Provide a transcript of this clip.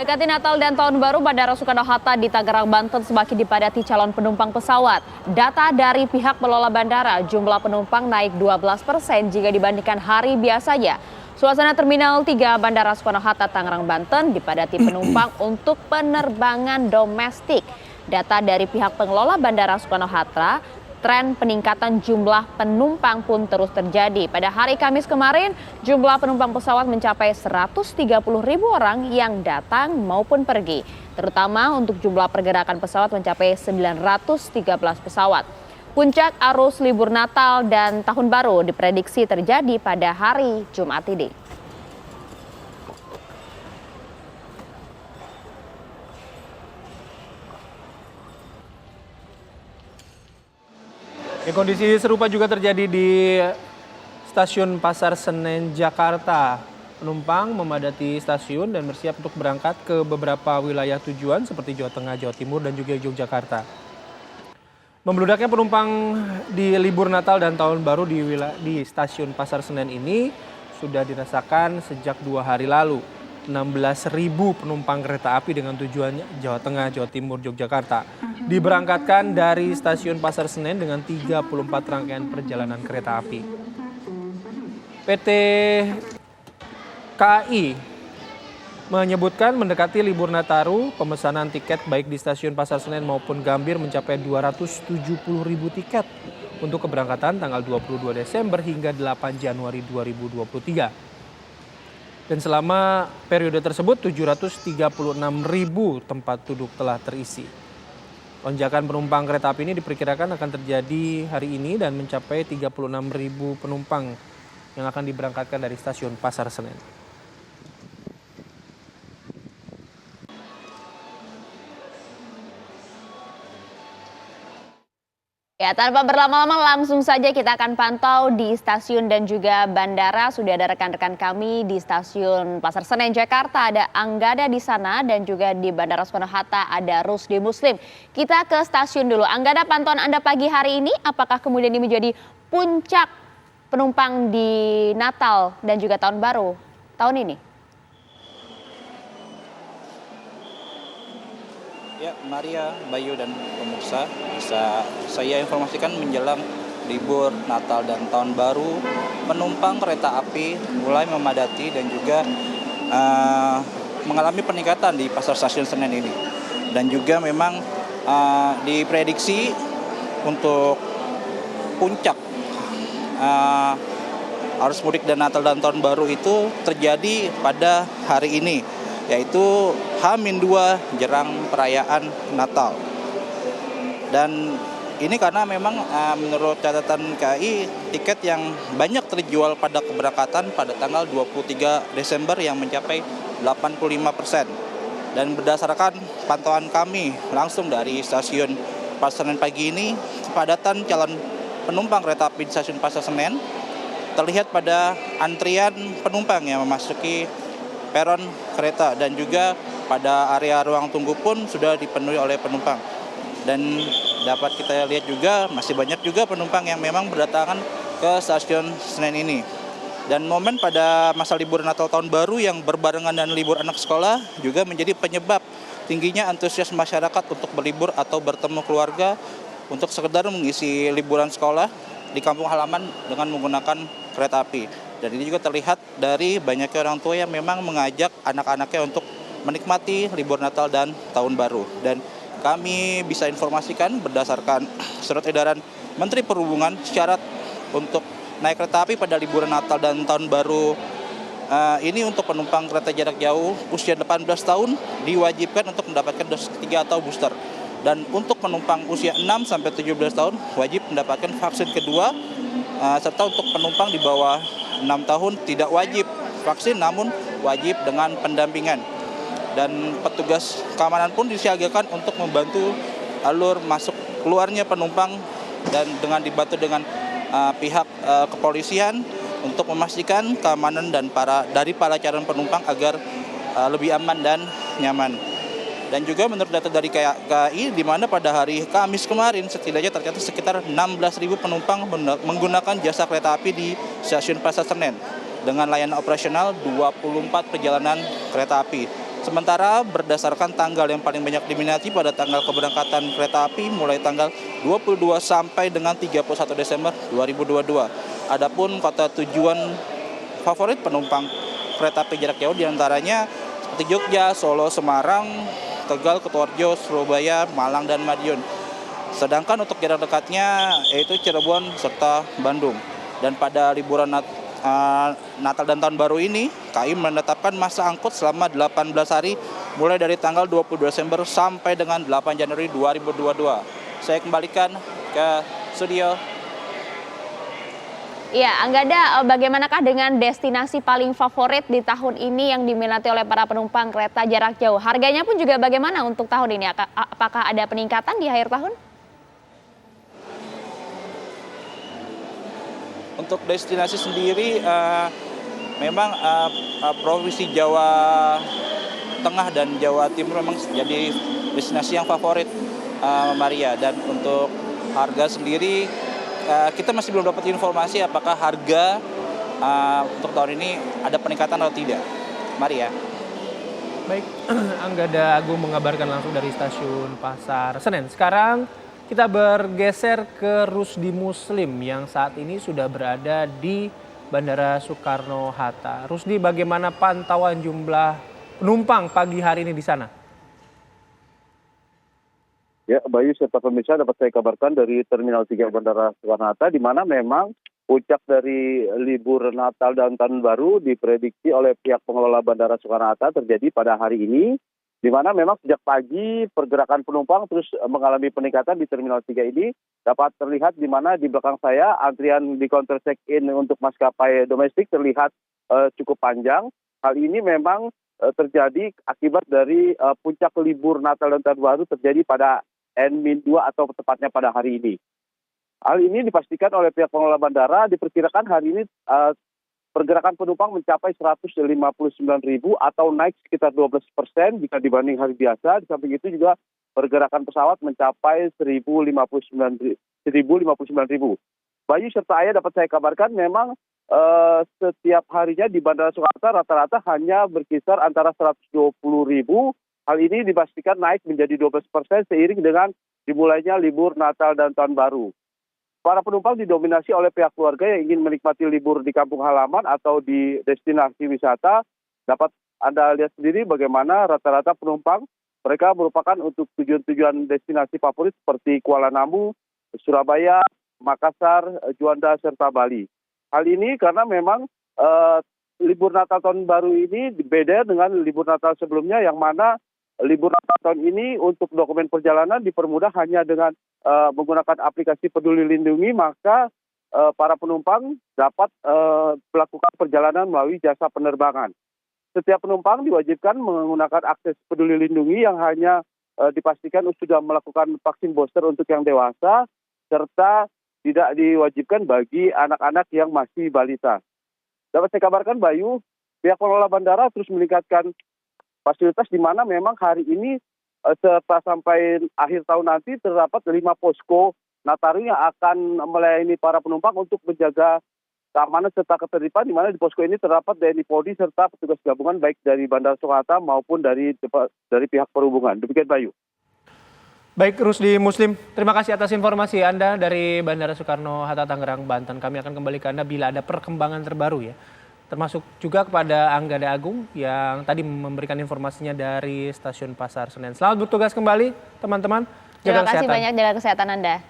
Mendekati Natal dan Tahun Baru, Bandara Soekarno-Hatta di Tangerang, Banten semakin dipadati calon penumpang pesawat. Data dari pihak pengelola bandara, jumlah penumpang naik 12% jika dibandingkan hari biasanya. Suasana Terminal 3 Bandara Soekarno-Hatta Tangerang, Banten dipadati penumpang untuk penerbangan domestik. Data dari pihak pengelola Bandara Soekarno-Hatta, tren peningkatan jumlah penumpang pun terus terjadi. Pada hari Kamis kemarin, jumlah penumpang pesawat mencapai 130.000 orang yang datang maupun pergi. Terutama untuk jumlah pergerakan pesawat mencapai 913 pesawat. Puncak arus libur Natal dan Tahun Baru diprediksi terjadi pada hari Jumat ini. Kondisi serupa juga terjadi di stasiun Pasar Senen, Jakarta. Penumpang memadati stasiun dan bersiap untuk berangkat ke beberapa wilayah tujuan seperti Jawa Tengah, Jawa Timur, dan juga Yogyakarta. Membeludaknya penumpang di libur Natal dan Tahun Baru di stasiun Pasar Senen ini sudah dirasakan sejak 2 hari lalu. 16.000 penumpang kereta api dengan tujuan Jawa Tengah, Jawa Timur, Yogyakarta diberangkatkan dari stasiun Pasar Senen dengan 34 rangkaian perjalanan kereta api. PT KAI menyebutkan mendekati libur Nataru, pemesanan tiket baik di stasiun Pasar Senen maupun Gambir mencapai 270.000 tiket untuk keberangkatan tanggal 22 Desember hingga 8 Januari 2023. Dan selama periode tersebut 736.000 tempat duduk telah terisi. Lonjakan penumpang kereta api ini diperkirakan akan terjadi hari ini dan mencapai 36.000 penumpang yang akan diberangkatkan dari stasiun Pasar Senen. Ya, tanpa berlama-lama langsung saja kita akan pantau di stasiun dan juga bandara. Sudah ada rekan-rekan kami di stasiun Pasar Senen, Jakarta. Ada Anggada di sana dan juga di Bandara Soekarno-Hatta ada Rusdi Muslim. Kita ke stasiun dulu. Anggada, pantauan Anda pagi hari ini, apakah kemudian ini menjadi puncak penumpang di Natal dan juga Tahun Baru tahun ini? Ya, Maria, Bayu, dan pemirsa, bisa saya informasikan menjelang libur Natal dan Tahun Baru, penumpang kereta api mulai memadati dan juga mengalami peningkatan di pasar stasiun Senen ini. Dan juga memang diprediksi untuk puncak arus mudik dan Natal dan Tahun Baru itu terjadi pada hari ini, yaitu H-2 jelang perayaan Natal. Dan ini karena memang menurut catatan KAI, tiket yang banyak terjual pada keberangkatan pada tanggal 23 Desember yang mencapai 85%. Dan berdasarkan pantauan kami langsung dari stasiun Pasar Senen pagi ini, kepadatan calon penumpang kereta api di stasiun Pasar Senen terlihat pada antrian penumpang yang memasuki peron kereta, dan juga pada area ruang tunggu pun sudah dipenuhi oleh penumpang. Dan dapat kita lihat juga masih banyak juga penumpang yang memang berdatangan ke stasiun Senen ini. Dan momen pada masa libur Natal Tahun Baru yang berbarengan dengan libur anak sekolah juga menjadi penyebab tingginya antusias masyarakat untuk berlibur atau bertemu keluarga untuk sekedar mengisi liburan sekolah di kampung halaman dengan menggunakan kereta api. Dan ini juga terlihat dari banyaknya orang tua yang memang mengajak anak-anaknya untuk menikmati libur Natal dan Tahun Baru. Dan kami bisa informasikan berdasarkan surat edaran Menteri Perhubungan, syarat untuk naik kereta api pada liburan Natal dan Tahun Baru ini untuk penumpang kereta jarak jauh usia 18 tahun diwajibkan untuk mendapatkan dosis ketiga atau booster. Dan untuk penumpang usia 6-17 tahun wajib mendapatkan vaksin kedua, serta untuk penumpang di bawah 6 tahun tidak wajib vaksin namun wajib dengan pendampingan. Dan petugas keamanan pun disiagakan untuk membantu alur masuk keluarnya penumpang dan dibantu dengan pihak kepolisian untuk memastikan keamanan dan dari para calon penumpang agar lebih aman dan nyaman. Dan juga menurut data dari KAI, di mana pada hari Kamis kemarin setidaknya tercatat sekitar 16.000 penumpang menggunakan jasa kereta api di stasiun Pasar Senen dengan layanan operasional 24 perjalanan kereta api. Sementara berdasarkan tanggal yang paling banyak diminati pada tanggal keberangkatan kereta api mulai tanggal 22 sampai dengan 31 Desember 2022. Adapun kota tujuan favorit penumpang kereta api jarak jauh diantaranya seperti Jogja, Solo, Semarang, Tegal, Kutoarjo, Surabaya, Malang, dan Madiun. Sedangkan untuk jarak dekatnya yaitu Cirebon serta Bandung. Dan pada liburan Natal dan Tahun Baru ini, KAI menetapkan masa angkut selama 18 hari mulai dari tanggal 20 Desember sampai dengan 8 Januari 2022. Saya kembalikan ke studio. Ya, Anggada, bagaimanakah dengan destinasi paling favorit di tahun ini yang diminati oleh para penumpang kereta jarak jauh? Harganya pun juga bagaimana untuk tahun ini? Apakah ada peningkatan di akhir tahun? Untuk destinasi sendiri memang Provinsi Jawa Tengah dan Jawa Timur memang jadi destinasi yang favorit Maria. Dan untuk harga sendiri kita masih belum dapat informasi apakah harga untuk tahun ini ada peningkatan atau tidak. Maria. Baik, Anggada Agung mengabarkan langsung dari stasiun Pasar Senen. Sekarang kita bergeser ke Rusdi Muslim yang saat ini sudah berada di Bandara Soekarno-Hatta. Rusdi, bagaimana pantauan jumlah penumpang pagi hari ini di sana? Ya, Bayu serta pemirsa dapat saya kabarkan dari Terminal 3 Bandara Soekarno-Hatta, di mana memang puncak dari libur Natal dan Tahun Baru diprediksi oleh pihak pengelola Bandara Soekarno-Hatta terjadi pada hari ini, di mana memang sejak pagi pergerakan penumpang terus mengalami peningkatan di Terminal 3 ini. Dapat terlihat di mana di belakang saya antrian di counter check-in untuk maskapai domestik terlihat cukup panjang. Hal ini memang terjadi akibat dari puncak libur Natal dan Tahun Baru terjadi pada N-2 atau tepatnya pada hari ini. Hal ini dipastikan oleh pihak pengelola bandara, diperkirakan hari ini pergerakan penumpang mencapai 159.000 atau naik sekitar 12% jika dibanding hari biasa. Di samping itu juga pergerakan pesawat mencapai 1.059.000. Bayu serta Ayah dapat saya kabarkan memang setiap harinya di Bandara Soekarno-Hatta rata-rata hanya berkisar antara 120.000. Hal ini dipastikan naik menjadi 12% seiring dengan dimulainya libur Natal dan Tahun Baru. Para penumpang didominasi oleh pihak keluarga yang ingin menikmati libur di kampung halaman atau di destinasi wisata. Dapat Anda lihat sendiri bagaimana rata-rata penumpang mereka merupakan untuk tujuan-tujuan destinasi favorit seperti Kuala Namu, Surabaya, Makassar, Juanda, serta Bali. Hal ini karena memang libur Natal Tahun Baru ini beda dengan libur Natal sebelumnya, yang mana libur Natal tahun ini untuk dokumen perjalanan dipermudah hanya dengan menggunakan aplikasi Peduli Lindungi, maka para penumpang dapat melakukan perjalanan melalui jasa penerbangan. Setiap penumpang diwajibkan menggunakan akses Peduli Lindungi yang hanya dipastikan sudah melakukan vaksin booster untuk yang dewasa, serta tidak diwajibkan bagi anak-anak yang masih balita. Dapat saya kabarkan, Bayu, pihak pengelola bandara terus meningkatkan fasilitas di mana memang hari ini serta sampai akhir tahun nanti terdapat 5 posko Nataru yang akan melayani para penumpang untuk menjaga keamanan serta ketertiban, di mana di posko ini terdapat TNI Polri serta petugas gabungan baik dari Bandara Soekarno-Hatta maupun dari pihak perhubungan. Demikian, Bayu. Baik, Rusdi Muslim, terima kasih atas informasi Anda dari Bandara Soekarno-Hatta, Tangerang, Banten. Kami akan kembali ke Anda bila ada perkembangan terbaru ya. Termasuk juga kepada Anggada Agung yang tadi memberikan informasinya dari Stasiun Pasar Senen. Selamat bertugas kembali teman-teman. Terima kasih banyak, jaga kesehatan Anda.